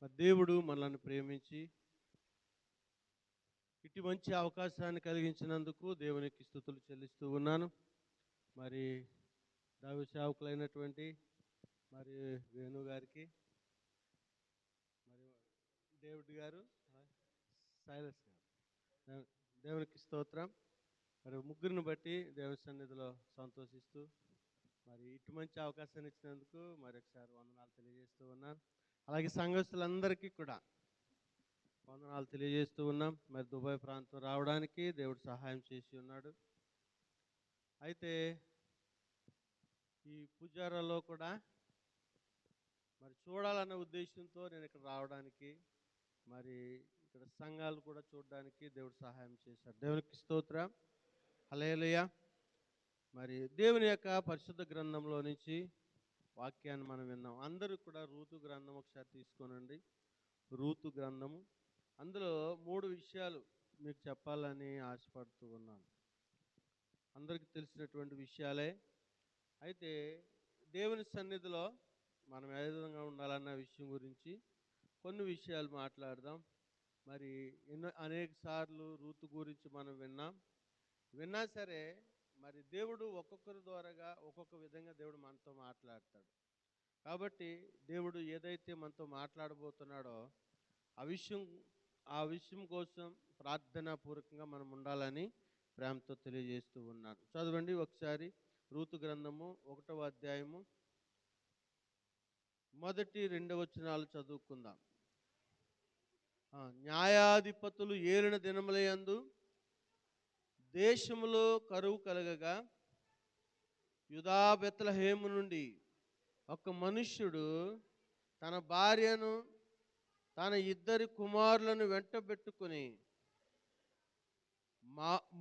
మరి దేవుడు మనల్ని ప్రేమించి ఇటు మంచి అవకాశాన్ని కలిగించినందుకు దేవునికి స్తుతులు చెల్లిస్తూ ఉన్నాను. మరి దైవ సేవకులైనటువంటి మరి వేణు గారికి, మరి డేవిడ్ గారు, సైలస్ గారు, దేవునికి స్తోత్రం. మరి ముగ్గురిని బట్టి దేవుని సన్నిధిలో సంతోషిస్తూ మరి ఇటు మంచి అవకాశాన్ని ఇచ్చినందుకు మరి ఒకసారి వందనాలు తెలియజేస్తూ ఉన్నాను. అలాగే సంఘస్థులందరికీ కూడా వందనాలు తెలియజేస్తూ ఉన్నాం. మరి దుబాయ్ ప్రాంతం రావడానికి దేవుడు సహాయం చేసి ఉన్నాడు. అయితే ఈ పూజారాలో కూడా మరి చూడాలన్న ఉద్దేశంతో నేను ఇక్కడ రావడానికి, మరి ఇక్కడ సంఘాలు కూడా చూడడానికి దేవుడు సహాయం చేశాడు. దేవునికి స్తోత్రం, హల్లెలూయా. మరి దేవుని యొక్క పరిశుద్ధ గ్రంథంలో నుంచి వాక్యాన్ని మనం విన్నాం. అందరూ కూడా రూతు గ్రంథం ఒకసారి తీసుకోనండి. రూతు గ్రంథము, అందులో 3 విషయాలు మీకు చెప్పాలని ఆశపడుతూ ఉన్నాను. అందరికీ తెలిసినటువంటి విషయాలే. అయితే దేవుని సన్నిధిలో మనం ఏ విధంగా ఉండాలన్న విషయం గురించి కొన్ని విషయాలు మాట్లాడదాం. మరి అనేక సార్లు రూతు గురించి మనం విన్నా సరే మరి దేవుడు ఒక్కొక్కరి ద్వారాగా ఒక్కొక్క విధంగా దేవుడు మనతో మాట్లాడతాడు. కాబట్టి దేవుడు ఏదైతే మనతో మాట్లాడబోతున్నాడో ఆ విషయం కోసం ప్రార్థనాపూర్వకంగా మనం ఉండాలని ప్రేమతో తెలియజేస్తూ ఉన్నాను. చదవండి ఒకసారి రూతు గ్రంథము 1వ అధ్యాయము 1, 2 వచనాలు చదువుకుందాం. న్యాయాధిపతులు ఏలిన దినములయందు దేశములో కరువు కలగగా యూదా బెత్లెహేము నుండి ఒక మనుష్యుడు తన భార్యను తన 2 కుమారులను వెంటబెట్టుకుని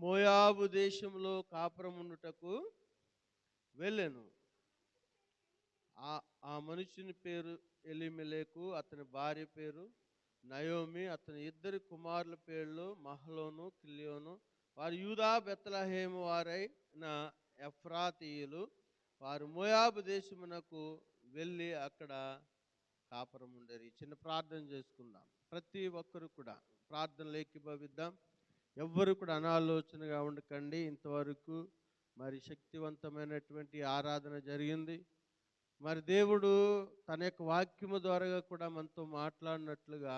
మోయాబు దేశంలో కాపురముండుటకు వెళ్ళెను. ఆ మనుషుని పేరు ఎలీమెలెకు, అతని భార్య పేరు నయోమి, అతని 2 కుమారుల పేర్లు మహలోను, కిల్యోను. వారు యూదా బెత్లెహేము వారైన ఎఫ్రాతీయులు. వారు మోయాబు దేశమునకు వెళ్ళి అక్కడ కాపురం ఉండేది. చిన్న ప్రార్థన చేసుకుందాం. ప్రతి ఒక్కరు కూడా ప్రార్థనలు ఏకీభవిద్దాం. ఎవ్వరు కూడా అనాలోచనగా ఉండకండి. ఇంతవరకు మరి శక్తివంతమైనటువంటి ఆరాధన జరిగింది. మరి దేవుడు తన యొక్క వాక్యము ద్వారా కూడా మనతో మాట్లాడినట్లుగా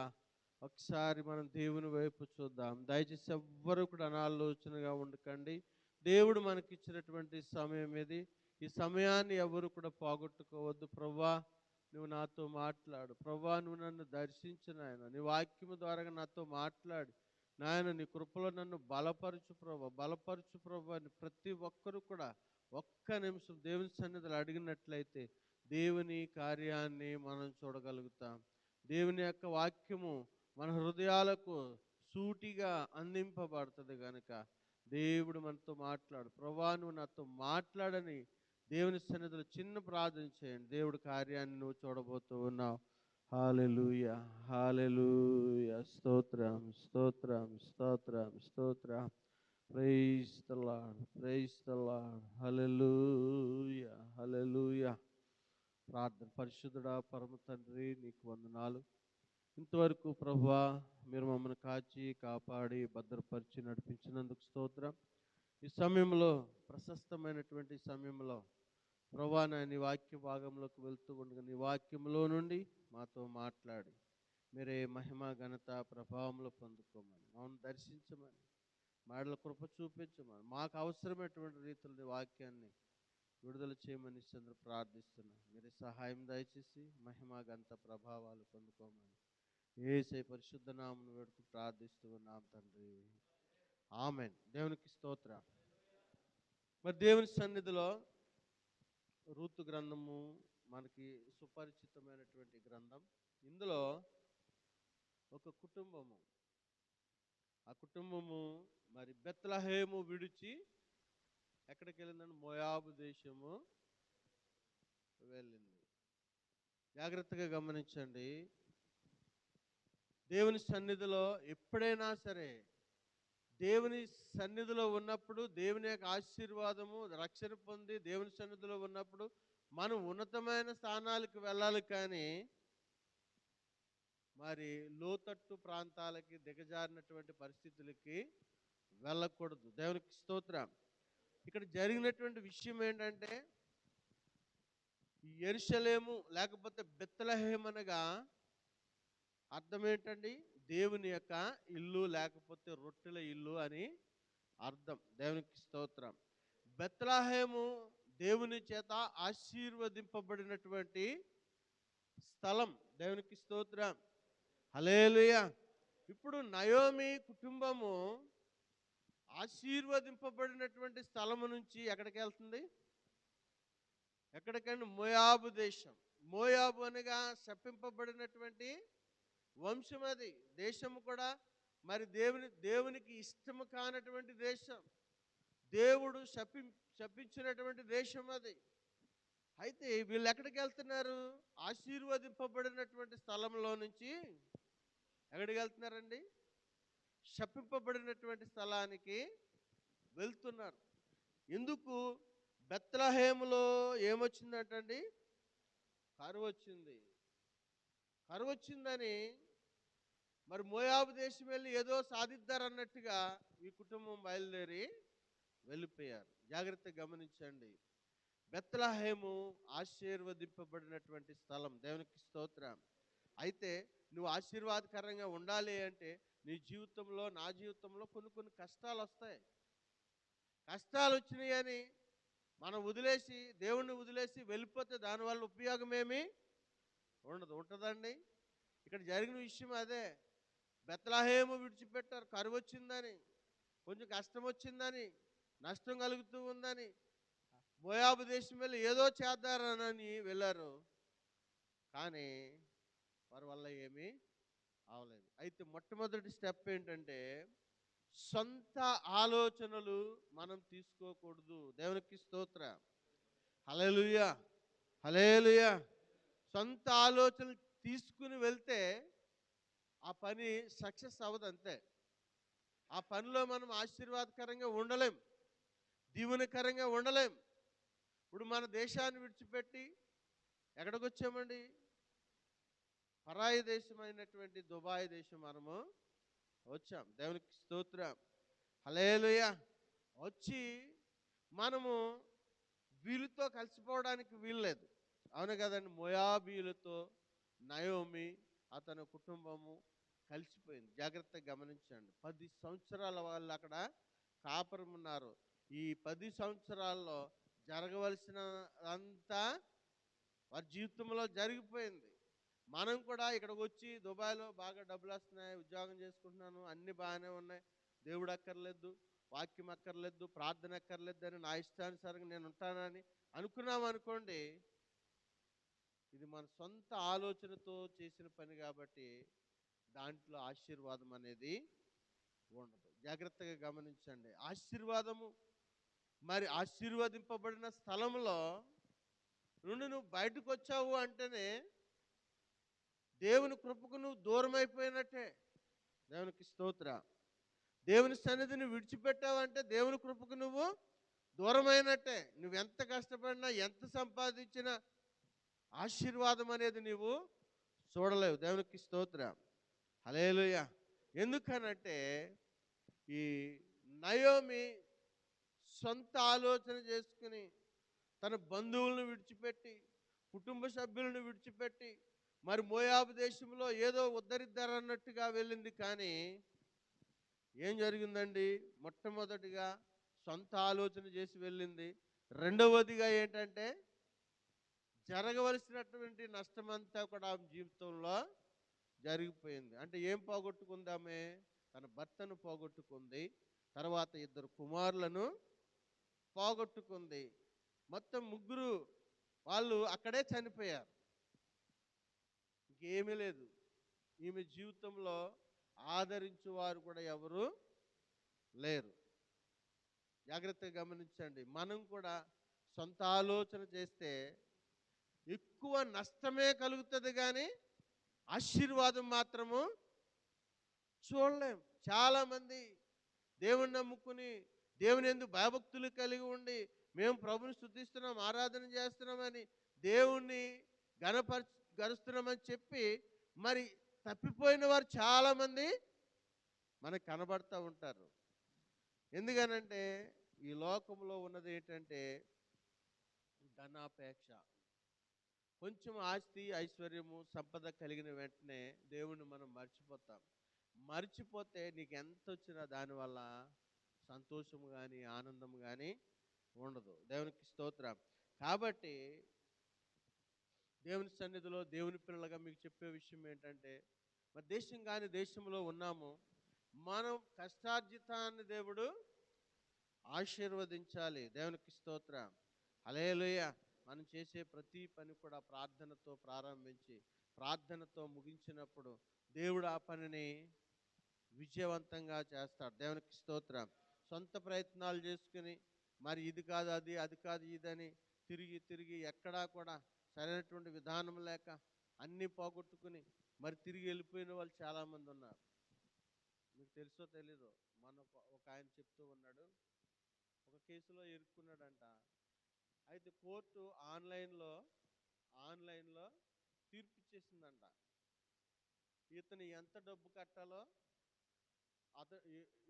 ఒకసారి మనం దేవుని వైపు చూద్దాం. దయచేసి ఎవ్వరు కూడా అనాలోచనగా ఉండకండి. దేవుడు మనకిచ్చినటువంటి సమయం ఇది. ఈ సమయాన్ని ఎవరు కూడా పోగొట్టుకోవద్దు. ప్రభువా నువ్వు నాతో మాట్లాడు, ప్రభువా నువ్వు నన్ను దర్శించు నాయన, నీ వాక్యము ద్వారా నాతో మాట్లాడి నాయన నీ కృపలో నన్ను బలపరచు ప్రభు అని ప్రతి ఒక్కరు కూడా ఒక్క నిమిషం దేవుని సన్నిధిలో అడిగినట్లయితే దేవుని కార్యాన్ని మనం చూడగలుగుతాం. దేవుని యొక్క వాక్యము మన హృదయాలకు సూటిగా అందింపబడుతుంది కనుక దేవుడు మనతో మాట్లాడు, ప్రభువా నువ్వు నాతో మాట్లాడని దేవుని సన్నిధిలో చిన్న ప్రార్థన చేయండి. దేవుడి కార్యాన్ని నువ్వు చూడబోతూ ఉన్నావు. హల్లెలూయా, హల్లెలూయా. స్తోత్రం, స్తోత్రం, స్తోత్రం, స్తోత్రం. Praise the Lord, praise the Lord. హల్లెలూయా, హల్లెలూయా. ప్రార్థన. పరిశుద్ధుడా పరమ తండ్రి నీకు వందనాలు. ఇంతవరకు ప్రభువా మీరు మమ్మల్ని కాచి కాపాడి భద్రపరిచి నడిపించినందుకు స్తోత్రం. ఈ సమయంలో ప్రశస్తమైనటువంటి సమయంలో ప్రభువా నీ వాక్య భాగంలోకి వెళ్తూ ఉండగా నీ వాక్యంలో నుండి మాతో మాట్లాడి మీరే మహిమ ఘనత ప్రభావంలో పొందుకోమని, మమ్మల్ని దర్శించమని, మాటల కృప చూపించమని, మాకు అవసరమైనటువంటి రీతిలో నీ వాక్యాన్ని విడుదల చేయమని చంద్ర ప్రార్థిస్తున్నాం. మీరే సహాయం దయచేసి మహిమ ఘనత ప్రభావాలు పొందుకోమని యేసే పరిశుద్ధ నామమున వేడుకు ప్రార్థిస్తూ ఉన్నాం తండ్రి, ఆమేన్. దేవునికి స్తోత్రం. మరి దేవుని సన్నిధిలో రూతు గ్రంథము మనకి సుపరిచితమైనటువంటి గ్రంథం. ఇందులో ఒక కుటుంబము, ఆ కుటుంబము మరి బెత్లెహేము విడిచి ఎక్కడికి వెళ్ళిందంటే మోయాబు దేశము వెళ్ళింది. జాగ్రత్తగా గమనించండి. దేవుని సన్నిధిలో ఎప్పుడైనా సరే దేవుని సన్నిధిలో ఉన్నప్పుడు దేవుని యొక్క ఆశీర్వాదము రక్షణ పొంది దేవుని సన్నిధిలో ఉన్నప్పుడు మనం ఉన్నతమైన స్థానాలకు వెళ్ళాలి. కానీ మరి లోతట్టు ప్రాంతాలకి దిగజారినటువంటి పరిస్థితులకి వెళ్ళకూడదు. దేవునికి స్తోత్రం. ఇక్కడ జరిగినటువంటి విషయం ఏంటంటే, ఈ యెరూషలేము లేకపోతే బెత్లెహేము అనగా అర్థం ఏంటండి? దేవుని యొక్క ఇల్లు లేకపోతే రొట్టెల ఇల్లు అని అర్థం. దేవునికి స్తోత్రం. బెత్లెహేము దేవుని చేత ఆశీర్వదింపబడినటువంటి స్థలం. దేవునికి స్తోత్రం. హల్లెలూయా. ఇప్పుడు నయోమి కుటుంబము ఆశీర్వదింపబడినటువంటి స్థలము నుంచి ఎక్కడికి వెళ్తుంది? ఎక్కడికండి? మోయాబు దేశం. మోయాబు అనగా శపింపబడినటువంటి వంశం. అది దేశము కూడా మరి దేవునికి ఇష్టము కానటువంటి దేశం. దేవుడు శపించినటువంటి దేశం అది. అయితే వీళ్ళు ఎక్కడికి వెళ్తున్నారు? ఆశీర్వదింపబడినటువంటి స్థలంలో నుంచి ఎక్కడికి వెళ్తున్నారండి? శపింపబడినటువంటి స్థలానికి వెళ్తున్నారు. ఎందుకు? బెత్లెహేములో ఏమొచ్చిందంటండి? కరువు వచ్చింది. కరువు వచ్చిందని మరి మోయాబు దేశం వెళ్ళి ఏదో సాధిద్దారన్నట్టుగా ఈ కుటుంబం బయలుదేరి వెళ్ళిపోయారు. జాగ్రత్తగా గమనించండి. బెత్లెహేము ఆశీర్వదింపబడినటువంటి స్థలం. దేవునికి స్తోత్రం. అయితే నువ్వు ఆశీర్వాదకరంగా ఉండాలి అంటే నీ జీవితంలో, నా జీవితంలో కొన్ని కష్టాలు వస్తాయి. కష్టాలు వచ్చినాయి అని మనం వదిలేసి, దేవుణ్ణి వదిలేసి వెళ్ళిపోతే దానివల్ల ఉపయోగం ఏమీ ఉండదు. ఉంటుందండి? ఇక్కడ జరిగిన విషయం అదే. బెత్లెహేము విడిచిపెట్టారు కరువు వచ్చిందని, కొంచెం కష్టం వచ్చిందని, నష్టం కలుగుతూ ఉందని. మోయాబు దేశం వెళ్ళి ఏదో చేద్దారని వెళ్ళారు. కానీ వారి వల్ల ఏమీ అవలేదు. అయితే మొట్టమొదటి స్టెప్ ఏంటంటే, సొంత ఆలోచనలు మనం తీసుకోకూడదు. దేవునికి స్తోత్రం. హల్లెలూయా, హల్లెలూయా. సొంత ఆలోచనలు తీసుకుని వెళ్తే ఆ పని సక్సెస్ అవ్వదు. అంతే. ఆ పనిలో మనం ఆశీర్వాదకరంగా ఉండలేం, దీవెనకరంగా ఉండలేం. ఇప్పుడు మన దేశాన్ని విడిచిపెట్టి ఎక్కడికి వచ్చామండి? పరాయి దేశమైనటువంటి దుబాయ్ దేశం మనము వచ్చాం. దేవునికి స్తోత్రం. హల్లెలూయా. వచ్చి మనము వీళ్ళతో కలిసిపోవడానికి వీల్లేదు. అవును కదండి? మోయాబీలతో నయోమి అతని కుటుంబము కలిసిపోయింది. జాగ్రత్తగా గమనించండి. 10 సంవత్సరాల వాళ్ళు అక్కడ కాపురం ఉన్నారు. ఈ 10 సంవత్సరాల్లో జరగవలసిన అంతా వారి జీవితంలో జరిగిపోయింది. మనం కూడా ఇక్కడికి వచ్చి దుబాయ్లో బాగా డబ్బులు వస్తున్నాయి, ఉద్యోగం చేసుకుంటున్నాను, అన్నీ బాగానే ఉన్నాయి, దేవుడు అక్కర్లేదు, వాక్యం అక్కర్లేదు, ప్రార్థన అక్కర్లేదు అని నా ఇష్టానుసారంగా నేను ఉంటానని అనుకున్నాం అనుకోండి, ఇది మన సొంత ఆలోచనతో చేసిన పని కాబట్టి దాంట్లో ఆశీర్వాదం అనేది ఉండదు. జాగ్రత్తగా గమనించండి. ఆశీర్వాదము మరి ఆశీర్వదింపబడిన స్థలంలో నుండి నువ్వు బయటకు వచ్చావు అంటేనే దేవుని కృపకు నువ్వు దూరం అయిపోయినట్టే. దేవునికి స్తోత్రం. దేవుని సన్నిధిని విడిచిపెట్టావంటే దేవుని కృపకు నువ్వు దూరమైనట్టే. నువ్వు ఎంత కష్టపడినా, ఎంత సంపాదించినా ఆశీర్వాదం అనేది నువ్వు చూడలేవు. దేవునికి స్తోత్రం. హల్లెలూయా. ఎందుకనంటే ఈ నయోమి సొంత ఆలోచన చేసుకుని తన బంధువులను విడిచిపెట్టి, కుటుంబ సభ్యులను విడిచిపెట్టి మరి మోయాబు దేశంలో ఏదో ఉద్ధరిద్దారన్నట్టుగా వెళ్ళింది. కానీ ఏం జరిగిందండి? మొట్టమొదటిగా సొంత ఆలోచన చేసి వెళ్ళింది. రెండవదిగా ఏంటంటే జరగవలసినటువంటి నష్టమంతా కూడా ఆమె జీవితంలో జరిగిపోయింది. అంటే ఏం పోగొట్టుకుంది ఆమె? తన భర్తను పోగొట్టుకుంది, తర్వాత 2 కుమారులను పోగొట్టుకుంది. మొత్తం 3 వాళ్ళు అక్కడే చనిపోయారు. ఇంకేమీ లేదు. ఈమె జీవితంలో ఆదరించువారు కూడా ఎవరు లేరు. జాగ్రత్తగా గమనించండి. మనం కూడా సొంత ఆలోచన చేస్తే ఎక్కువ నష్టమే కలుగుతుంది, కానీ ఆశీర్వాదం మాత్రము చూడలేం. చాలామంది దేవుని నమ్ముకుని, దేవుని యందు భయభక్తులు కలిగి ఉండి, మేము ప్రభుని స్తుతిస్తున్నాం, ఆరాధన చేస్తున్నామని దేవుణ్ణి గరుస్తున్నామని చెప్పి మరి తప్పిపోయిన వారు చాలామంది మనకు కనబడుతూ ఉంటారు. ఎందుకనంటే ఈ లోకంలో ఉన్నది ఏంటంటే ధనాపేక్ష. కొంచెం ఆస్తి, ఐశ్వర్యము, సంపద కలిగిన వెంటనే దేవుణ్ణి మనం మర్చిపోతాం. మర్చిపోతే నీకు ఎంత వచ్చినా దానివల్ల సంతోషం కానీ ఆనందం కానీ ఉండదు. దేవునికి స్తోత్రం. కాబట్టి దేవుని సన్నిధిలో దేవుని పిల్లలుగా మీకు చెప్పే విషయం ఏంటంటే, మరి దేశం కాని దేశంలో ఉన్నాము. మనం కష్టార్జితాన్ని దేవుడు ఆశీర్వదించాలి. దేవునికి స్తోత్రం. హల్లెలూయా. మనం చేసే ప్రతి పని కూడా ప్రార్థనతో ప్రారంభించి ప్రార్థనతో ముగించినప్పుడు దేవుడు ఆ పనిని విజయవంతంగా చేస్తాడు. దేవునికి స్తోత్రం. సొంత ప్రయత్నాలు చేసుకుని మరి ఇది కాదు అది, అది కాదు ఇదని తిరిగి తిరిగి ఎక్కడా కూడా సరైనటువంటి విధానం లేక అన్నీ పోగొట్టుకుని మరి తిరిగి వెళ్ళిపోయిన వాళ్ళు చాలామంది ఉన్నారు. మీకు తెలుసో తెలీదో, మన ఒక ఆయన చెప్తూ ఉన్నాడు, ఒక కేసులో ఇరుక్కున్నాడంట. అయితే కోర్టు ఆన్లైన్లో తీర్పు ఇచ్చేసిందంట. ఇతను ఎంత డబ్బు కట్టాలో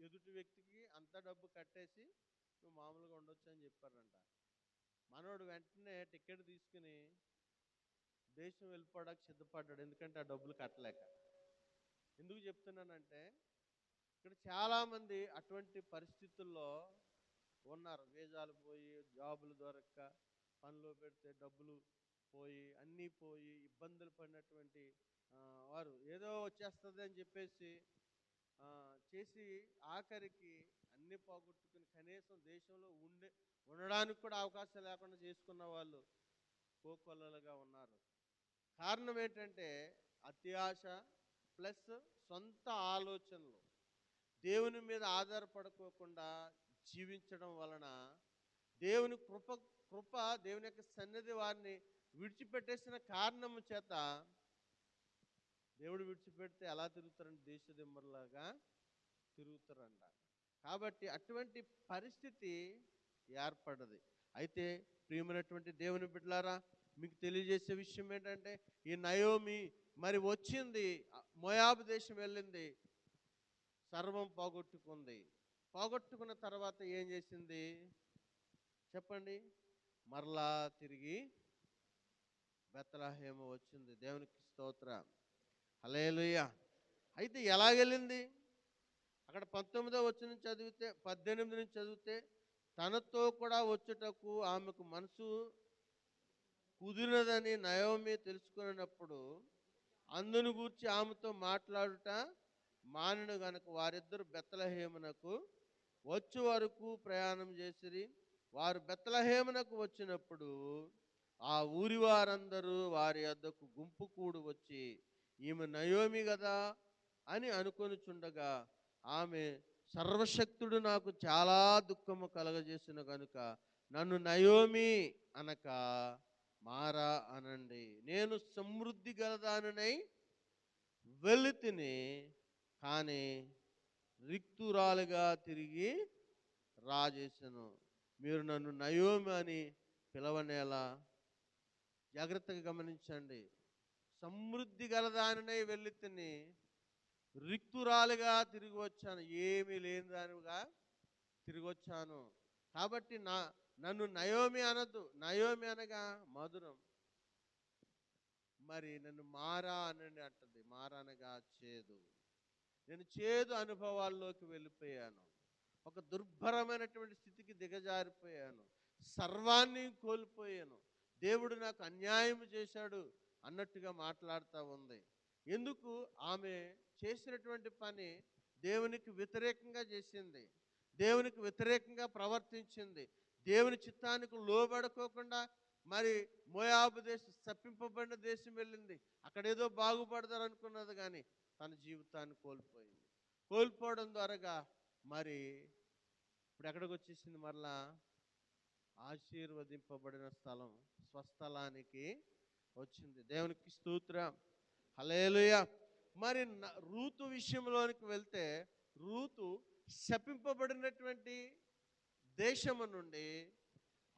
ఎదుటి వ్యక్తికి అంత డబ్బు కట్టేసి నువ్వు మామూలుగా ఉండొచ్చు అని చెప్పారంట. మనోడు వెంటనే టికెట్ తీసుకుని దేశం వెళ్ళిపోవడానికి సిద్ధపడ్డాడు. ఎందుకంటే ఆ డబ్బులు కట్టలేక. ఎందుకు చెప్తున్నానంటే ఇక్కడ చాలామంది అటువంటి పరిస్థితుల్లో ఉన్నారు. వీసాలు పోయి, జాబులు దొరక్క, పనిలో పెడితే డబ్బులు పోయి, అన్నీ పోయి ఇబ్బందులు పడినటువంటి వారు ఏదో వచ్చేస్తుంది అని చెప్పేసి చేసి ఆఖరికి అన్ని పోగొట్టుకుని కనీసం దేశంలో ఉండడానికి కూడా అవకాశం లేకుండా చేసుకున్న వాళ్ళు కోకొల్లలుగా ఉన్నారు. కారణం ఏంటంటే అత్యాశ ప్లస్ సొంత ఆలోచనలు. దేవుని మీద ఆధారపడుకోకుండా జీవించడం వలన దేవుని కృప దేవుని యొక్క సన్నిధి వారిని విడిచిపెట్టేసిన కారణము చేత దేవుడు విడిచిపెడితే ఎలా తిరుగుతారంటే దేశదిమ్మరులాగా తిరుగుతారంట. కాబట్టి అటువంటి పరిస్థితి ఏర్పడ్డది. అయితే ప్రియమైనటువంటి దేవుని బిడ్డలారా, మీకు తెలియజేసే విషయం ఏంటంటే ఈ నయోమి మరి వచ్చింది, మోయాబు దేశం వెళ్ళింది, సర్వం పోగొట్టుకుంది. పోగొట్టుకున్న తర్వాత ఏం చేసింది చెప్పండి? మరలా తిరిగి బెత్లెహేము వచ్చింది. దేవునికి స్తోత్రం. హల్లెలూయా. అయితే ఎలాగెళ్ళింది? అక్కడ 19వ వచనం చదివితే 18 నుంచి చదివితే, తనతో కూడా వచ్చుటకు ఆమెకు మనసు కుదిరినదని నయోమి తెలుసుకున్నప్పుడు అందును గూర్చి ఆమెతో మాట్లాడుట మానను గనుక వారిద్దరు బెత్లెహేమునకు వచ్చు వరకు ప్రయాణం చేసిరి. వారు బెత్లెహేమునకు వచ్చినప్పుడు ఆ ఊరి వారందరూ వారి వద్దకు గుంపు కూడి వచ్చి, ఈమె నయోమి కదా అని అనుకొనుచుండగా, ఆమె సర్వశక్తుడు నాకు చాలా దుఃఖము కలగజేసిన కనుక నన్ను నయోమి అనక మారా అనండి. నేను సమృద్ధి గలదానై వెళ్ళి తిని కానీ రిక్తురాలుగా తిరిగి రాజేసను. మీరు నన్ను నయోమి అని పిలవనేలా. జాగ్రత్తగా గమనించండి. సమృద్ధి గలదానై వెళ్ళి తిని రిక్తురాలుగా తిరిగి వచ్చాను, ఏమీ లేని దానిగా తిరిగి వచ్చాను. కాబట్టి నన్ను నయోమి అనద్దు. నయోమి అనగా మధురం. మరి నన్ను మారా అనండి అంటుంది. మారా అనగా చేదు. నేను చేదు అనుభవాల్లోకి వెళ్ళిపోయాను. ఒక దుర్భరమైనటువంటి స్థితికి దిగజారిపోయాను. సర్వాన్ని కోల్పోయాను. దేవుడు నాకు అన్యాయం చేశాడు అన్నట్టుగా మాట్లాడుతూ ఉంది. ఎందుకు? ఆమె చేసినటువంటి పని దేవునికి వ్యతిరేకంగా చేసింది, దేవునికి వ్యతిరేకంగా ప్రవర్తించింది. దేవుని చిత్తానికి లోబడుకోకుండా మరి మోయాబు దేశం, తప్పింపబడిన దేశం వెళ్ళింది. అక్కడేదో బాగుపడతారు అనుకున్నది, కానీ తన జీవితాన్ని కోల్పోయింది. కోల్పోవడం ద్వారా మరి ఇప్పుడు ఎక్కడికి వచ్చేసింది? మరలా ఆశీర్వదింపబడిన స్థలం, స్వస్థలానికి వచ్చింది. దేవునికి స్తోత్రం. హల్లెలూయా. మరి రూతు విషయంలోనికి వెళ్తే, రూతు శపింపబడినటువంటి దేశము నుండి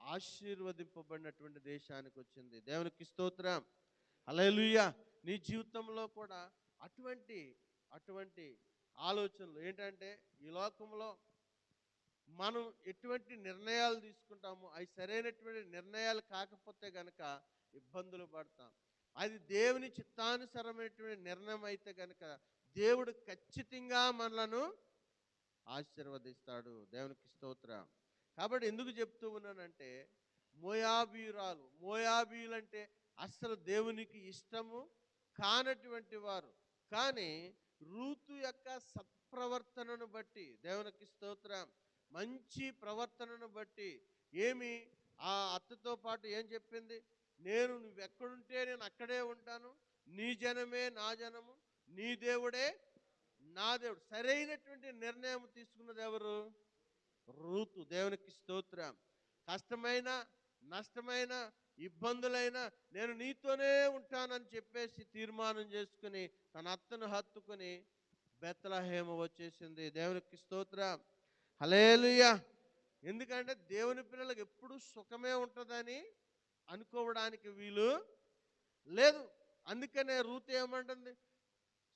ఆశీర్వదింపబడినటువంటి దేశానికి వచ్చింది. దేవునికి స్తోత్రం. హల్లెలూయా. నీ జీవితంలో కూడా అటువంటి అటువంటి ఆలోచనలు ఏంటంటే ఈ లోకంలో మనం ఎటువంటి నిర్ణయాలు తీసుకుంటామో అవి సరైనటువంటి నిర్ణయాలు కాకపోతే గనక ఇబ్బందులు పడతాం. అది దేవుని చిత్తానుసరమైనటువంటి నిర్ణయం అయితే గనక దేవుడు ఖచ్చితంగా మనలను ఆశీర్వదిస్తాడు. దేవునికి స్తోత్రం. కాబట్టి ఎందుకు చెప్తూ ఉన్నానంటే మోయాబీయులంటే అస్సలు దేవునికి ఇష్టము కానటువంటి వారు. కానీ రూతు యొక్క సత్ప్రవర్తనను బట్టి దేవునికి స్తోత్రం, మంచి ప్రవర్తనను బట్టి ఏమి ఆ అత్తతో పాటు ఏం చెప్పింది, నువ్వెక్కడుంటే నేను అక్కడే ఉంటాను, నీ జనమే నా జనము, నీ దేవుడే నా దేవుడు. సరైనటువంటి నిర్ణయం తీసుకున్నది ఎవరు? రూతు. దేవునికి స్తోత్రం. కష్టమైన నష్టమైన ఇబ్బందులైనా నేను నీతోనే ఉంటానని చెప్పేసి తీర్మానం చేసుకుని తన అత్తను హత్తుకుని బెత్లెహేము వచ్చేసింది. దేవునికి స్తోత్రం. హల్లెలూయా. ఎందుకంటే దేవుని పిల్లలకు ఎప్పుడు సుఖమే ఉంటుందని అనుకోవడానికి వీలు లేదు. అందుకనే రూతు ఏమంటుంది,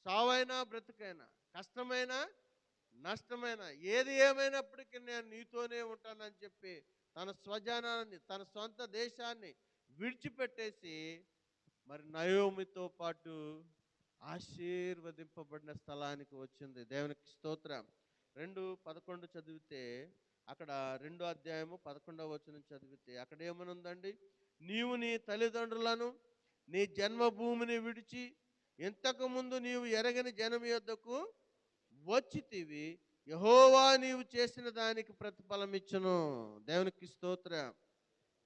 సావైనా బ్రతుకైనా, కష్టమైనా నష్టమైనా, ఏది ఏమైనప్పటికీ నేను నీతోనే ఉంటానని చెప్పి తన స్వజనాన్ని తన సొంత దేశాన్ని విడిచిపెట్టేసి మరి నయోమితో పాటు ఆశీర్వదింపబడిన స్థలానికి వచ్చింది. దేవునికి స్తోత్రం. 2:11 చదివితే అక్కడ 2వ అధ్యాయము 11వ వచనం చదివితే అక్కడ ఏమనుందండి, నీవు నీ తల్లిదండ్రులను నీ జన్మభూమిని విడిచి ఇంతకుముందు నీవు ఎరగని జనం యొద్దకు వచ్చితివి, యెహోవా నీవు చేసిన దానికి ప్రతిఫలం ఇచ్చును. దేవునికి స్తోత్రం.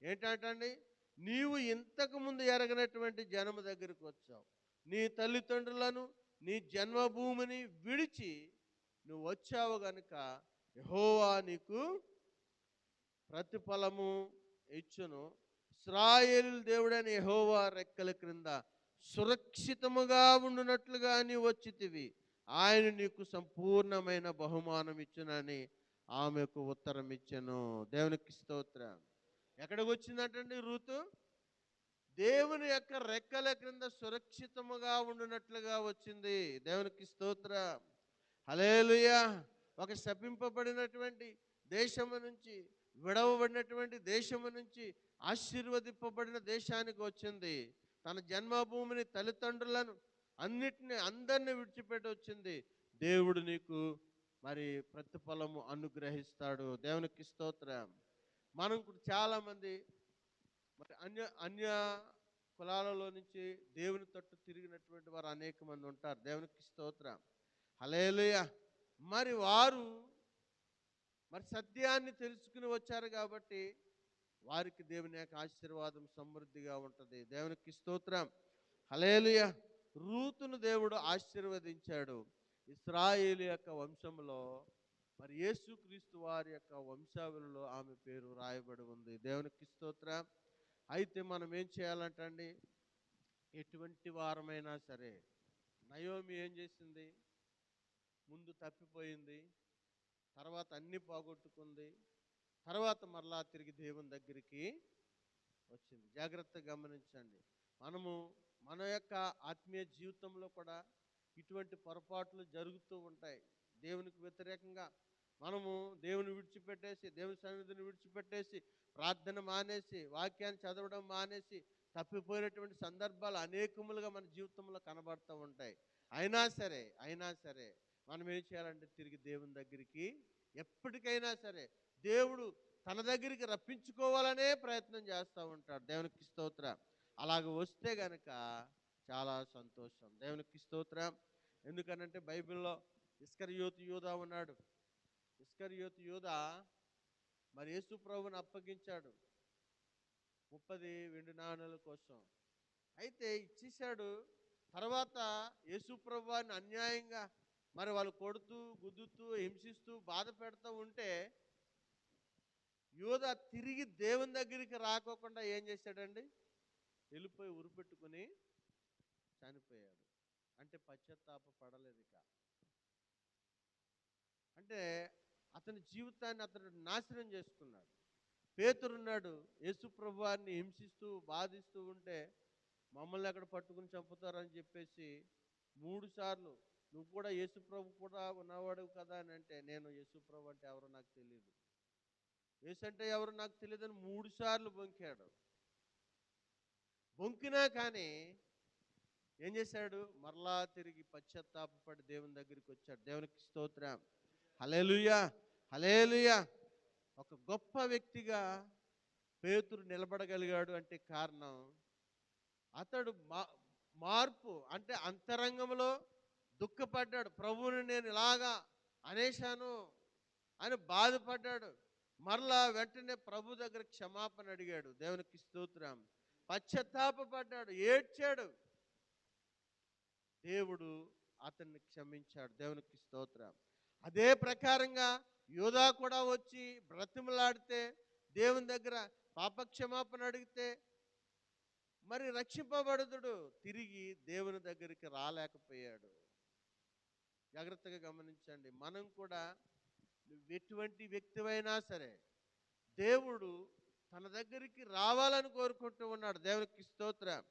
ఏంటంటండి, నీవు ఇంతకు ముందు ఎరగనటువంటి జనము దగ్గరికి వచ్చావు, నీ తల్లిదండ్రులను నీ జన్మభూమిని విడిచి నువ్వు వచ్చావు గనుక యెహోవా నీకు ప్రతిఫలము ఇచ్చును. ఇశ్రాయేలు దేవుడైన యెహోవా రెక్కల క్రింద సురక్షితముగా ఉండునట్లుగా నీ వచ్చితివి, ఆయన నీకు సంపూర్ణమైన బహుమానం ఇచ్చునని ఆమెకు ఉత్తరం ఇచ్చెను. దేవునికి స్తోత్రం. ఎక్కడికి వచ్చిందంటండి రూతు? దేవుని యొక్క రెక్కల క్రింద సురక్షితముగా ఉండునట్లుగా వచ్చింది. దేవునికి స్తోత్రం. హల్లెలూయా. ఒక శపింపబడినటువంటి దేశము నుంచి, విడవబడినటువంటి దేశము నుంచి ఆశీర్వదింపబడిన దేశానికి వచ్చింది. తన జన్మభూమిని, తల్లిదండ్రులను అందరిని విడిచిపెట్టి వచ్చింది. దేవుడు నీకు మరి ప్రతిఫలము అనుగ్రహిస్తాడు. దేవునికి స్తోత్రం. మనం చాలామంది మరి అన్య కులాలలో నుంచి దేవుని తట్టు తిరిగినటువంటి వారు అనేక మంది ఉంటారు. దేవునికి స్తోత్రం. హల్లెలూయా. మరి వారు మరి సత్యాన్ని తెలుసుకుని వచ్చారు కాబట్టి వారికి దేవుని యొక్క ఆశీర్వాదం సమృద్ధిగా ఉంటుంది. దేవునికి స్తోత్రం. హల్లెలూయా. రూతును దేవుడు ఆశీర్వదించాడు. ఇశ్రాయేలు యొక్క వంశంలో మరి యేసుక్రీస్తు వారి యొక్క వంశావళిలో ఆమె పేరు రాయబడి ఉంది. దేవునికి స్తోత్రం. అయితే మనం ఏం చేయాలంటండి, ఎటువంటి వారమైనా సరే, నయోమి ఏం చేసింది, ముందు తప్పిపోయింది, తర్వాత అన్ని పోగొట్టుకుంది, తర్వాత మరలా తిరిగి దేవుని దగ్గరికి వచ్చింది. జాగ్రత్తగా గమనించండి. మన యొక్క ఆత్మీయ జీవితంలో కూడా ఇటువంటి పొరపాట్లు జరుగుతూ ఉంటాయి. దేవునికి వ్యతిరేకంగా మనము దేవుని విడిచిపెట్టేసి, దేవుని సన్నిధిని విడిచిపెట్టేసి, ప్రార్థన మానేసి, వాక్యాన్ని చదవడం మానేసి తప్పిపోయినటువంటి సందర్భాలు అనేకములుగా మన జీవితంలో కనబడుతూ ఉంటాయి. అయినా సరే మనం ఏం చేయాలంటే తిరిగి దేవుని దగ్గరికి ఎప్పటికైనా సరే దేవుడు తన దగ్గరికి రప్పించుకోవాలనే ప్రయత్నం చేస్తూ ఉంటాడు. దేవునికి స్తోత్రం. అలాగ వస్తే గనక చాలా సంతోషం. దేవునికి స్తోత్రం. ఎందుకనంటే బైబిల్లో ఇస్కరియోతు యూదా ఉన్నాడు. ఇస్కరియోతు యూదా మరి యేసు ప్రభువుని అప్పగించాడు 30 వెండి నాణాల కోసం. అయితే ఇచ్చేశాడు. తర్వాత యేసు ప్రభువాన్ని అన్యాయంగా మరి వాళ్ళు కొడుతూ, గుద్దుతూ, హింసిస్తూ, బాధ పెడుతూ ఉంటే యూదా తిరిగి దేవుని దగ్గరికి రాకోకుండా ఏం చేశాడండి, వెళ్ళిపోయి ఉరిపెట్టుకుని చనిపోయాడు. అంటే పశ్చాత్తాప పడలేదు. ఇక అంటే అతని జీవితాన్ని అతను నాశనం చేసుకున్నాడు. పేతురున్నాడు, యేసు ప్రభువాన్ని హింసిస్తూ బాధిస్తూ ఉంటే మమ్మల్ని ఎక్కడ పట్టుకుని చంపుతారని చెప్పేసి 3 సార్లు నువ్వు కూడా యేసుప్రభు కూడా ఉన్నవాడు కదా అని అంటే, నేను యేసుప్రభు అంటే ఎవరో నాకు తెలియదు, యేసు అంటే ఎవరో నాకు తెలియదని 3 సార్లు బొంకాడు. బొంకినా కానీ ఏం చేశాడు? మరలా తిరిగి పశ్చాత్తాపపడి దేవుని దగ్గరికి వచ్చాడు. దేవునికి స్తోత్రం. హల్లెలూయా, హల్లెలూయా. ఒక గొప్ప వ్యక్తిగా పేతురు నిలబడగలిగాడు అంటే కారణం, అతడు మార్పు అంటే అంతరంగంలో దుఃఖపడ్డాడు. ప్రభువుని నేను ఇలాగా అనేశాను అని బాధపడ్డాడు. మరలా వెంటనే ప్రభు దగ్గర క్షమాపణ అడిగాడు. దేవునికి స్తోత్రం. పశ్చాత్తాపపడ్డాడు, ఏడ్చాడు. దేవుడు అతన్ని క్షమించాడు. దేవునికి స్తోత్రం. అదే ప్రకారంగా యోధా కూడా వచ్చి బ్రతిమలాడితే, దేవుని దగ్గర పాపక్షమాపణ అడిగితే మరి రక్షింపబడుదుడు, తిరిగి దేవుని దగ్గరికి రాలేకపోయాడు. జాగ్రత్తగా గమనించండి. మనం కూడా ఎటువంటి వ్యక్తివైనా సరే దేవుడు తన దగ్గరికి రావాలని కోరుకుంటూ ఉన్నాడు. దేవునికి స్తోత్రం.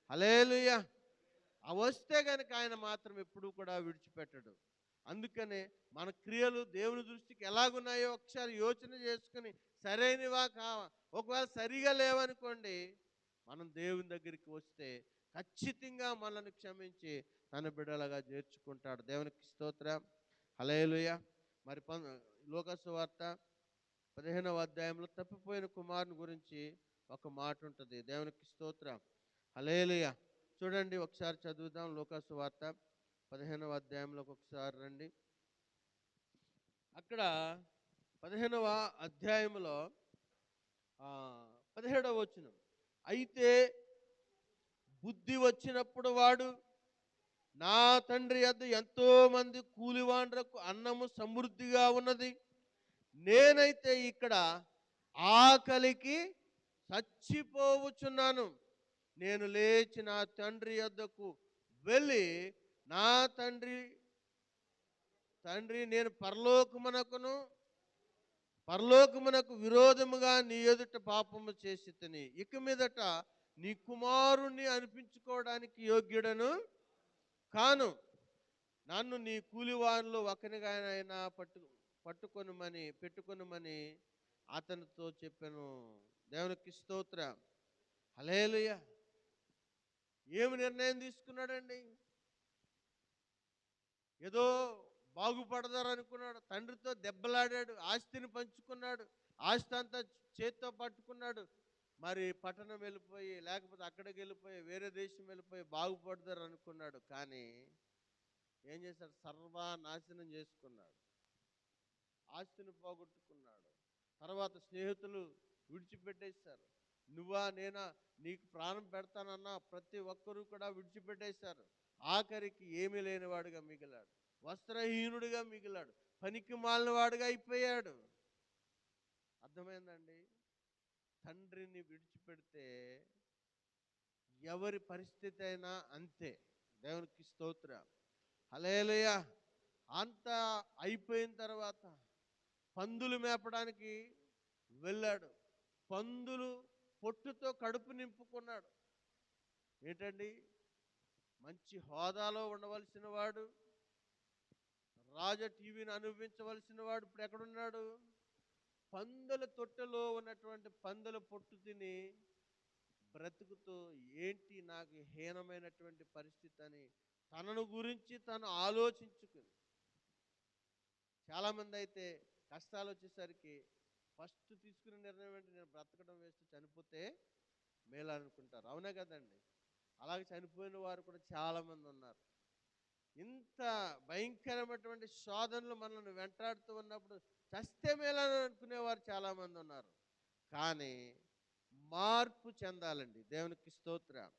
హల్లెలూయా. వస్తే కనుక ఆయన మాత్రం ఎప్పుడూ కూడా విడిచిపెట్టడు. అందుకనే మన క్రియలు దేవుని దృష్టికి ఎలాగున్నాయో ఒకసారి యోచన చేసుకుని సరైనవా కావా, ఒకవేళ సరిగా లేవనుకోండి, మనం దేవుని దగ్గరికి వస్తే ఖచ్చితంగా మనల్ని క్షమించి తన బిడ్డలుగా చేర్చుకుంటాడు. దేవునికి స్తోత్రం. హల్లెలూయా. మరి లూకాసు వార్త 15వ అధ్యాయంలో తప్పిపోయిన కుమారుని గురించి ఒక మాట ఉంటుంది. దేవునికి స్తోత్రం. హల్లెలూయా. చూడండి, ఒకసారి చదువుదాం. లూకాసు వార్త 15వ అధ్యాయంలోకి ఒకసారి రండి. అక్కడ 15వ అధ్యాయంలో 17వ వచనం, అయితే బుద్ధి వచ్చినప్పుడు వాడు, నా తండ్రి యొద్ద ఎంతో మంది కూలివాండ్రకు అన్నము సమృద్ధిగా ఉన్నది, నేనైతే ఇక్కడ ఆకలికి చచ్చిపోవచ్చున్నాను. నేను లేచి నా తండ్రి యొద్దకు వెళ్ళి, నా తండ్రి నేను పరలోకమునకు విరోధముగా నీ ఎదుట పాపము చేసి తిని, ఇక మీదట నీ కుమారుణ్ణి అనిపించుకోవడానికి యోగ్యుడను కాను. నన్ను నీ కూలివారిలో ఒకరిగానైనా పెట్టుకొనుమని అతనితో చెప్పాను. దేవునికి స్తోత్రం. హల్లెలూయా. ఏమి నిర్ణయం తీసుకున్నాడండి? ఏదో బాగుపడదారు అనుకున్నాడు. తండ్రితో దెబ్బలాడాడు, ఆస్తిని పంచుకున్నాడు, ఆస్తి అంతా చేత్తో పట్టుకున్నాడు. మరి పట్టణం వెళ్ళిపోయి, లేకపోతే అక్కడికి వెళ్ళిపోయి, వేరే దేశం వెళ్ళిపోయి బాగుపడతారు అనుకున్నాడు. కానీ ఏం చేశాడు? సర్వనాశనం చేసుకున్నాడు, ఆస్తిని పోగొట్టుకున్నాడు. తర్వాత స్నేహితులు విడిచిపెట్టేశారు. నువ్వా నేనా, నీకు ప్రాణం పెడతానన్నా ప్రతి ఒక్కరూ కూడా విడిచిపెట్టేశారు. ఆఖరికి ఏమీ లేనివాడుగా మిగిలాడు, వస్త్రహీనుడిగా మిగిలాడు, పనికి మాలిన వాడుగా అయిపోయాడు. అర్థమైందండి? తండ్రిని విడిచిపెడితే ఎవరి పరిస్థితి అయినా అంతే. దేవునికి స్తోత్రం. హల్లెలూయా. అంతా అయిపోయిన తర్వాత పందులు మేపడానికి వెళ్ళాడు. పందులు పొట్టుతో కడుపు నింపుకున్నాడు. ఏంటండి? మంచి హోదాలో ఉండవలసిన వాడు, రాజ టీవీని అనుభవించవలసిన వాడు ఇప్పుడు ఎక్కడున్నాడు? పందుల తొట్టెలో ఉన్నటువంటి పందుల పొట్టు తిని బ్రతుకుతూ, ఏంటి నాకు హీనమైనటువంటి పరిస్థితి అని తనను గురించి తను ఆలోచించుకుని, చాలామంది అయితే కష్టాలు వచ్చేసరికి ఫస్ట్ తీసుకునే నిర్ణయం ఏంటి? నేను బ్రతకడం వేస్ట్, చనిపోతే మేలు అనుకుంటారు. అవునా కదండి? అలాగే చనిపోయిన వారు కూడా చాలామంది ఉన్నారు. ఇంత భయంకరమైనటువంటి శోధనలు మనల్ని వెంటాడుతూ ఉన్నప్పుడు చస్తే మేలని అనుకునేవారు చాలామంది ఉన్నారు. కానీ మార్పు చెందాలండి. దేవునికి స్తోత్రం.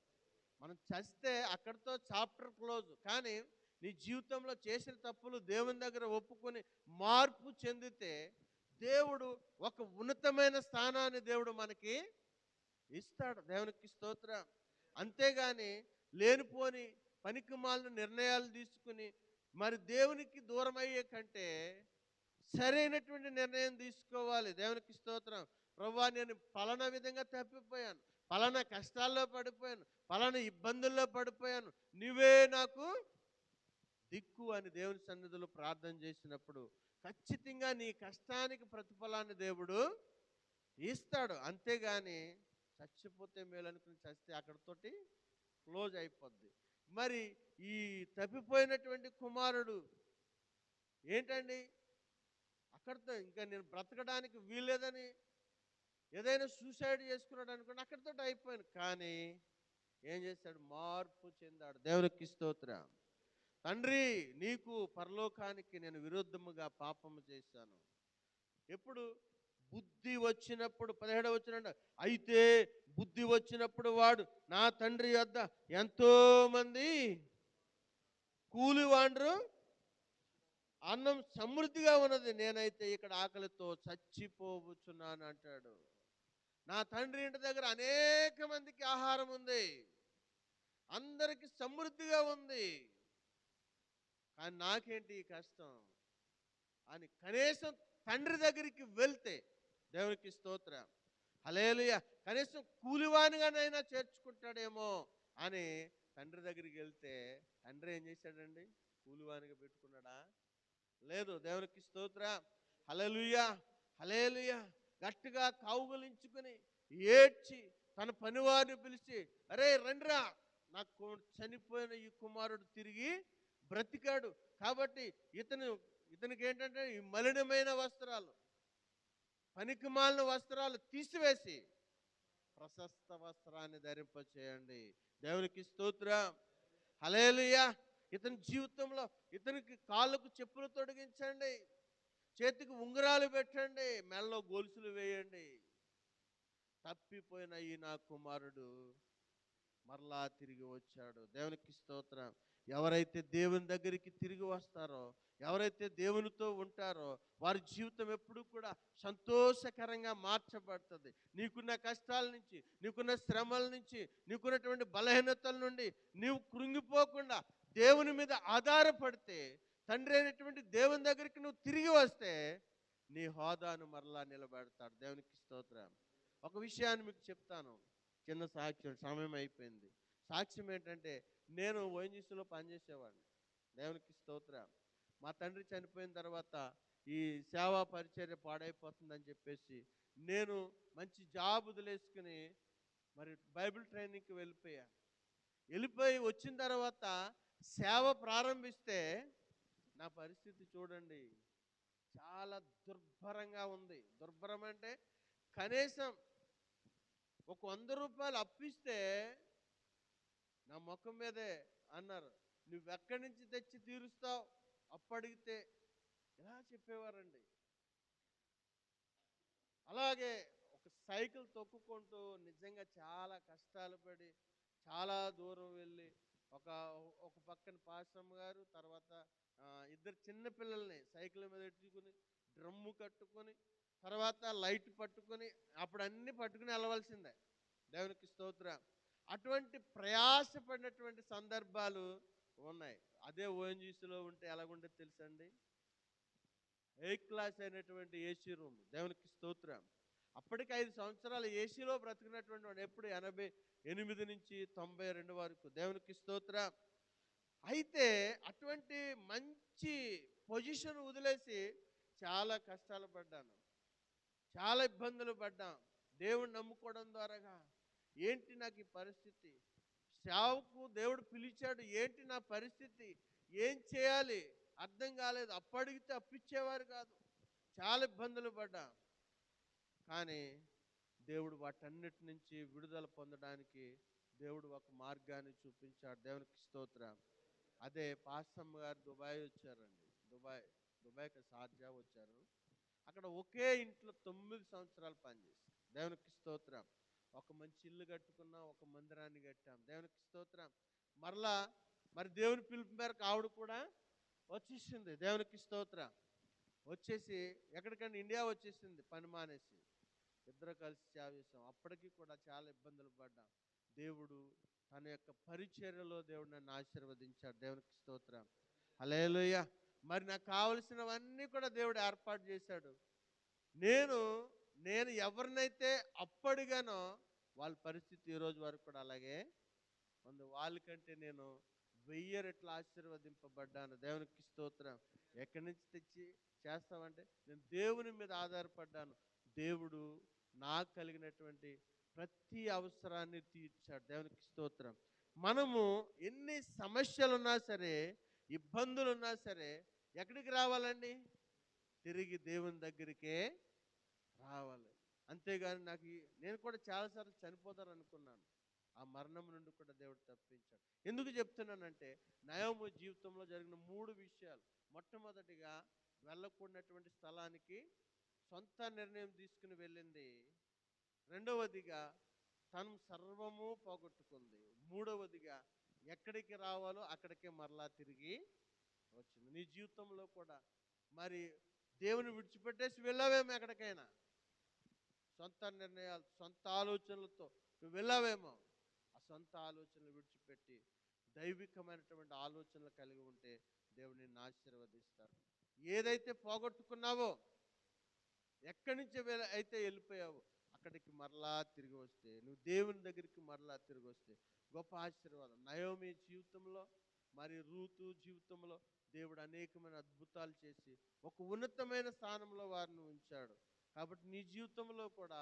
మనం చస్తే అక్కడితో చాప్టర్ క్లోజ్. కానీ నీ జీవితంలో చేసిన తప్పులు దేవుని దగ్గర ఒప్పుకొని మార్పు చెందితే దేవుడు ఒక ఉన్నతమైన స్థానాన్ని దేవుడు మనకి ఇస్తాడు. దేవునికి స్తోత్రం. అంతేగాని లేనిపోని పనికిమాలిన నిర్ణయాలు తీసుకుని మరి దేవునికి దూరం అయ్యే కంటే సరైనటువంటి నిర్ణయం తీసుకోవాలి. దేవునికి స్తోత్రం. ప్రభువా, నేను పలానా విధంగా తప్పిపోయాను, పలానా కష్టాల్లో పడిపోయాను, పలానా ఇబ్బందుల్లో పడిపోయాను, నువ్వే నాకు దిక్కు అని దేవుని సన్నిధిలో ప్రార్థన చేసినప్పుడు ఖచ్చితంగా నీ కష్టానికి ప్రతిఫలాన్ని దేవుడు ఇస్తాడు. అంతేగాని చచ్చిపోతే మేలు అనుకుని చస్తే అక్కడితోటి క్లోజ్ అయిపోద్ది. మరి ఈ తప్పిపోయినటువంటి కుమారుడు ఏంటండి, అక్కడితో ఇంకా నేను బ్రతకడానికి వీల్లేదని ఏదైనా సూసైడ్ చేసుకున్నాడు అనుకోండి, అక్కడితో అయిపోయాను. కానీ ఏం చేశాడు? మార్పు చెందాడు. దేవునికి స్తోత్రం. తండ్రి, నీకు పరలోకానికి నేను విరుద్ధముగా పాపము చేశాను. ఎప్పుడు? బుద్ధి వచ్చినప్పుడు. 17వ వచనం, అయితే బుద్ధి వచ్చినప్పుడు వాడు నా తండ్రి వద్ద ఎంతో మంది కూలివాండ్రు అన్నం సమృద్ధిగా ఉన్నది, నేనైతే ఇక్కడ ఆకలితో చచ్చిపోవచ్చున్నాను అంటాడు. నా తండ్రి ఇంటి దగ్గర అనేక మందికి ఆహారం ఉంది, అందరికి సమృద్ధిగా ఉంది, కానీ నాకేంటి ఈ కష్టం అని కనీసం తండ్రి దగ్గరికి వెళ్తే, దేవునికి స్తోత్రం, హల్లెలూయా, కనీసం కూలివానిగానైనా చేర్చుకుంటాడేమో అని తండ్రి దగ్గరికి వెళ్తే, తండ్రి ఏం చేశాడండి? కూలివానిగా పెట్టుకున్నాడా? లేదు. దేవునికి స్తోత్రం, హల్లెలూయా, హల్లెలూయా. గట్టిగా కౌగులించుకుని ఏడ్చి తన పనివారిని పిలిచి, అరే రండిరా, నాకు చనిపోయిన ఈ కుమారుడు తిరిగి బ్రతికాడు, కాబట్టి ఇతనికి ఏంటంటే ఈ మలినమైన వస్త్రాలు, పనికిమాలిన వస్త్రాలు తీసివేసి ప్రశస్త వస్త్రాన్ని ధరింపచేయండి. దేవునికి స్తోత్రం, హల్లెలూయా. ఇతని జీవితంలో ఇతనికి కాళ్ళకు చెప్పులు తొడిగించండి, చేతికి ఉంగరాలు పెట్టండి, మెడలో గొలుసులు వేయండి. తప్పిపోయిన ఈ నా కుమారుడు మరలా తిరిగి వచ్చాడు. దేవునికి స్తోత్రం. ఎవరైతే దేవుని దగ్గరికి తిరిగి వస్తారో, ఎవరైతే దేవునితో ఉంటారో, వారి జీవితం ఎప్పుడు కూడా సంతోషకరంగా మార్చబడుతుంది. నీకున్న కష్టాల నుంచి, నీకున్న శ్రమల నుంచి, నీకున్నటువంటి బలహీనతల నుండి నీవు కృంగిపోకుండా దేవుని మీద ఆధారపడితే, తండ్రి అయినటువంటి దేవుని దగ్గరికి నువ్వు తిరిగి వస్తే నీ హోదాను మరలా నిలబెడతాడు. దేవునికి స్తోత్రం. ఒక విషయాన్ని మీకు చెప్తాను, చిన్న సాక్ష్యం, సమయం అయిపోయింది. సాక్ష్యం ఏంటంటే, నేను ఓఎన్జీసీలో పనిచేసేవాడిని. దేవునికి స్తోత్రం. మా తండ్రి చనిపోయిన తర్వాత ఈ సేవా పరిచర్య పాడైపోతుందని చెప్పేసి నేను మంచి జాబ్ వదిలేసుకుని మరి బైబిల్ ట్రైనింగ్కి వెళ్ళిపోయి వచ్చిన తర్వాత సేవ ప్రారంభిస్తే నా పరిస్థితి చూడండి, చాలా దుర్భరంగా ఉంది. దుర్భరం అంటే కనీసం ఒక 100 రూపాయలు అప్పిస్తే నా ముఖం మీదే అన్నారు, నువ్వెక్కడి నుంచి తెచ్చి తీరుస్తావు అప్పు అడిగితే, ఇలా చెప్పేవారండి. అలాగే ఒక సైకిల్ తొక్కుకుంటూ నిజంగా చాలా కష్టాలు పడి చాలా దూరం వెళ్ళి ఒక ఒక పక్కన పాస్టమ్మ గారు, తర్వాత ఇద్దరు చిన్న పిల్లల్ని సైకిల్ మీద ఎట్టుకుని డ్రమ్ము కట్టుకొని తర్వాత లైట్ పట్టుకొని అప్పుడు అన్నీ పట్టుకుని వెళ్ళవలసిందే. దేవునికి స్తోత్రం. అటువంటి ప్రయాసపడినటువంటి సందర్భాలు ఉన్నాయి. అదే ఓఎన్జీసీలో ఉంటే ఎలాగుండేది తెలుసండి? 8th క్లాస్ అయినటువంటి ఏసీ రూమ్. దేవునికి స్తోత్రం. అప్పటికి 5 సంవత్సరాలు ఏసీలో బ్రతికినటువంటి వాడు, ఎప్పుడు 88 నుంచి 92 వరకు. దేవునికి స్తోత్రం. అయితే అటువంటి మంచి పొజిషన్ వదిలేసి చాలా కష్టాలు పడ్డాను, చాలా ఇబ్బందులు పడ్డాం. దేవుడు నమ్ముకోవడం ద్వారాగా ఏంటి నాకు ఈ పరిస్థితి, సేవకు దేవుడు పిలిచాడు, ఏంటి నా పరిస్థితి, ఏం చేయాలి అర్థం కాలేదు. అప్పడిగితే అప్పిచ్చేవారు కాదు, చాలా ఇబ్బందులు పడ్డా. కానీ దేవుడు వాటన్నిటి నుంచి విడుదల పొందడానికి దేవుడు ఒక మార్గాన్ని చూపించాడు. దేవునికి స్తోత్రం. అదే పాస్టమ్మ గారు దుబాయ్ వచ్చారండి. దుబాయ్కి షార్జా వచ్చారు. అక్కడ ఒకే ఇంట్లో 9 సంవత్సరాలు పనిచేశారు. దేవునికి స్తోత్రం. ఒక మంచి ఇల్లు కట్టుకున్నాం, ఒక మందిరాన్ని కట్టాం. దేవునికి స్తోత్రం. మరి దేవుని పిలుపు మేరకు ఆవిడ కూడా వచ్చేసింది. దేవునికి స్తోత్రం. వచ్చేసి ఎక్కడికంటే ఇండియా వచ్చేసింది, పని మానేసి. ఇద్దరు కలిసి సేవ చేసాం. అప్పటికి కూడా చాలా ఇబ్బందులు పడ్డాం. దేవుడు తన యొక్క పరిచర్యలో దేవుడు నన్ను ఆశీర్వదించాడు. దేవునికి స్తోత్రం, హల్లెలూయా. మరి నాకు కావలసినవన్నీ కూడా దేవుడు ఏర్పాటు చేశాడు. నేను ఎవరినైతే అప్పడిగానో వాళ్ళ పరిస్థితి ఈ రోజు వరకు కూడా అలాగే ఉంది. వాళ్ళకంటే నేను 1000 రెట్లు ఆశీర్వదింపబడ్డాను. దేవునికి స్తోత్రం. ఎక్కడి నుంచి తెచ్చి చేస్తామంటే నేను దేవుని మీద ఆధారపడ్డాను. దేవుడు నాకు కలిగినటువంటి ప్రతి అవసరాన్ని తీర్చాడు. దేవునికి స్తోత్రం. మనము ఎన్ని సమస్యలున్నా సరే, ఇబ్బందులున్నా సరే ఎక్కడికి రావాలండి? తిరిగి దేవుని దగ్గరికే రావాలి. అంతేగాని నేను కూడా చాలాసార్లు చనిపోతాననుకున్నాను. ఆ మరణం నుండి కూడా దేవుడు తప్పించాడు. ఎందుకు చెప్తున్నానంటే నయోము జీవితంలో జరిగిన 3 విషయాలు. మొట్టమొదటిగా వెళ్ళకూడనటువంటి స్థలానికి సొంత నిర్ణయం తీసుకుని వెళ్ళింది. రెండవదిగా తను సర్వము పోగొట్టుకుంది. మూడవదిగా ఎక్కడికి రావాలో అక్కడికే మరలా తిరిగి వచ్చింది. నీ జీవితంలో కూడా మరి దేవుని విడిచిపెట్టేసి వెళ్ళావేమో ఎక్కడికైనా. సొంత నిర్ణయాలు, సొంత ఆలోచనలతో నువ్వు వెళ్ళావేమో. ఆ సొంత ఆలోచనలు విడిచిపెట్టి దైవికమైనటువంటి ఆలోచనలు కలిగి ఉంటే దేవుడు నిన్ను ఆశీర్వదిస్తాడు. ఏదైతే పోగొట్టుకున్నావో, ఎక్కడి నుంచి అయితే వెళ్ళిపోయావో అక్కడికి మరలా తిరిగి వస్తే, నువ్వు దేవుని దగ్గరికి మరలా తిరిగి వస్తే గొప్ప ఆశీర్వాదం. నయోమి జీవితంలో మరి రూతు జీవితంలో దేవుడు అనేకమైన అద్భుతాలు చేసి ఒక ఉన్నతమైన స్థానంలో వారిని ఉంచాడు. కాబట్టి నీ జీవితంలో కూడా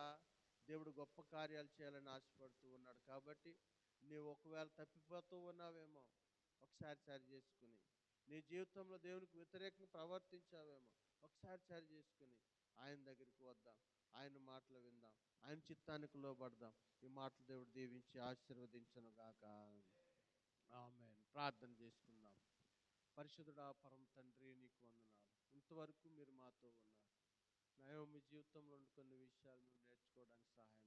దేవుడు గొప్ప కార్యాలు చేయాలని ఆశపడుతూ ఉన్నాడు. కాబట్టి నీవు ఒకవేళ తప్పిపోతూ ఉన్నావేమో, ఒకసారి సరి చేసుకుని, నీ జీవితంలో దేవునికి వ్యతిరేకంగా ప్రవర్తించావేమో, ఒకసారి సరి చేసుకుని ఆయన దగ్గరికి వద్దాం, ఆయన మాటలు విందాం, ఆయన చిత్తానికి లోబడదాం. ఈ మాటలు దేవుడు దీవించి ఆశీర్వదించను గాక. ఆమేన్. ప్రార్థన చేసుకుందాం. పరిశుద్ధుడా పరమ తండ్రి, నీకు వందనాలు. ఇంతవరకు మీరు మాతో ఉన్నారు. నయోమి జీవితంలో కొన్ని విషయాలు మేము నేర్చుకోవడానికి సహాయం